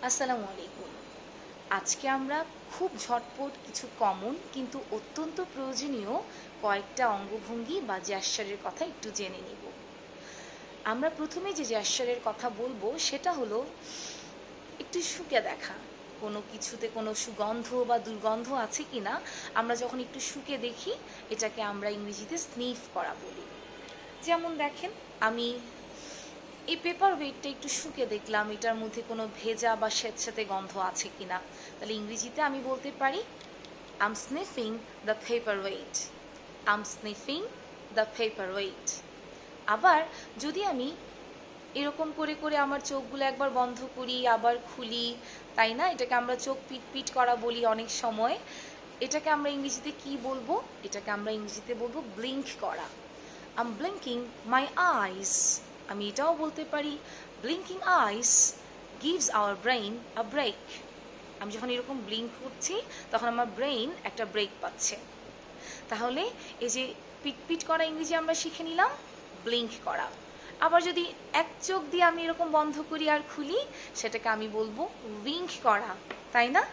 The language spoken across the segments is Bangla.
আসসালামু আলাইকুম। আজকে আমরা খুব ঝটপট কিছু কমন কিন্তু অত্যন্ত প্রয়োজনীয় কয়েকটা অঙ্গভঙ্গি বা জ্যাস্চারের কথা একটু জেনে নিব। আমরা প্রথমে যে জ্যাস্চারের কথা বলবো সেটা হলো একটু শুকে দেখা। কোনো কিছুতে কোনো সুগন্ধ বা দুর্গন্ধ আছে কি না আমরা যখন একটু শুকে দেখি, এটাকে আমরা ইংরেজিতে স্নিফ করা বলি। যেমন দেখেন, আমি এই পেপার ওয়েটটা একটু শুকে দেখলাম এটার মধ্যে কোনো ভেজা বা স্যাঁতস্যাঁতে গন্ধ আছে কিনা। তাহলে ইংরেজিতে আমি বলতে পারি I'm sniffing the paper weight. I'm sniffing the paper weight. আবার যদি আমি এরকম করে করে আমার চোখগুলো একবার বন্ধ করি আবার খুলি, তাই না, এটাকে আমরা চোখ পিট পিট করা বলি অনেক সময়। এটাকে আমরা ইংরেজিতে কি বলবো? এটাকে আমরা ইংরেজিতে বলবো ব্লিঙ্ক করা। I'm blinking my eyes. আমি এটাও বলতে পারি blinking eyes gives our brain a break. আমি যখন এরকম ব্লিঙ্ক করছি তখন আমার ব্রেইন একটা ব্রেক পাচ্ছে। তাহলে এই যে পিটপিট করা ইংরেজি আমরা শিখে নিলাম, ব্লিঙ্ক করা। আবার যদি এক চোখ দিয়ে আমি এরকম বন্ধ করি আর খুলি, সেটাকে আমি বলবো উইঙ্ক করা, তাই না?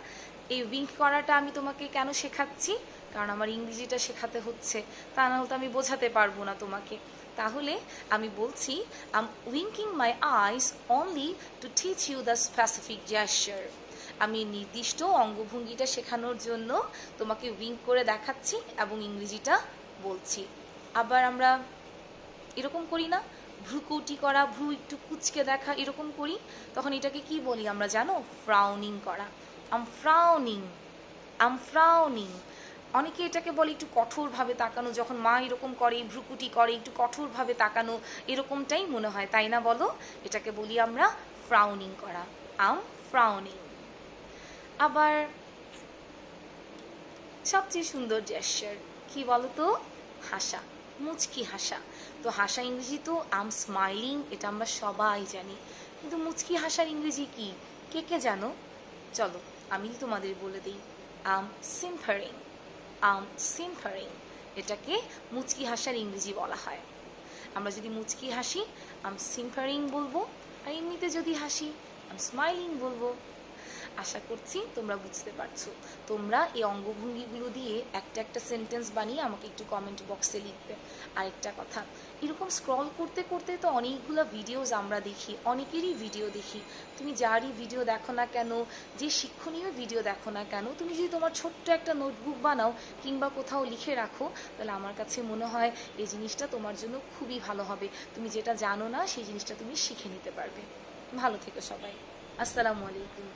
এই উইঙ্ক করাটা আমি তোমাকে কেন শেখাচ্ছি? কারণ আমার ইংরেজিটা শেখাতে হচ্ছে, তা না হলে তো আমি বোঝাতে পারবো না তোমাকে। তাহলে আমি বলছি I'm winking my eyes only to teach you the specific gesture. আমি নির্দিষ্ট অঙ্গভঙ্গিটা শেখানোর জন্য তোমাকে উইঙ্ক করে দেখাচ্ছি এবং ইংরেজিটা বলছি। আবার আমরা এরকম করি না, ভ্রুকুটি করা, ভ্রু একটু কুচকে দেখা, এরকম করি, তখন এটাকে কি বলি আমরা জানো? ফ্রাউনিং করা। আম ফ্রাউনিং, আম ফ্রাউনিং। অনেকে এটাকে বলে একটু কঠোরভাবে তাকানো, যখন মা এরকম করে ভ্রুকুটি করে একটু কঠোরভাবে তাকানো, এরকমটাই মনে হয়, তাই না বলো? এটাকে বলি আমরা ফ্রাউনিং করা, আম ফ্রাউনিং। আবার সবচেয়ে সুন্দর জেস্চার কি বলো তো? হাসা, মুচকি হাসা। তো হাসা ইংরেজি তো আম স্মাইলিং, এটা আমরা সবাই জানি, কিন্তু মুচকি হাসার ইংরেজি কি? কে কে জানো? চলো আমি তোমাদের বলে দিই, আম সিম্পারিং। আম সিম্পারিং, এটাকে মুচকি হাসার ইংরেজি বলা হয়। আমরা যদি মুচকি হাসি আম সিম্পারিং বলবো, আর এমনিতে যদি হাসি আম স্মাইলিং বলবো। আশা করছি তোমরা বুঝতে পারছো। তোমরা এই অঙ্গভঙ্গিগুলো দিয়ে একটা একটা সেন্টেন্স বানিয়ে আমাকে একটু কমেন্ট বক্সে লিখবে। আরেকটা কথা, এরকম স্ক্রল করতে করতে তো অনেকগুলো ভিডিওস আমরা দেখি, অনেকেরই ভিডিও দেখি। তুমি যারই ভিডিও দেখো না কেন, যে শিক্ষণীয় ভিডিও দেখো না কেন, তুমি যদি তোমার ছোট্ট একটা নোটবুক বানাও কিংবা কোথাও লিখে রাখো, তাহলে আমার কাছে মনে হয় এই জিনিসটা তোমার জন্য খুবই ভালো হবে। তুমি যেটা জানো না সেই জিনিসটা তুমি শিখে নিতে পারবে। ভালো থেকো সবাই। আসসালামু আলাইকুম।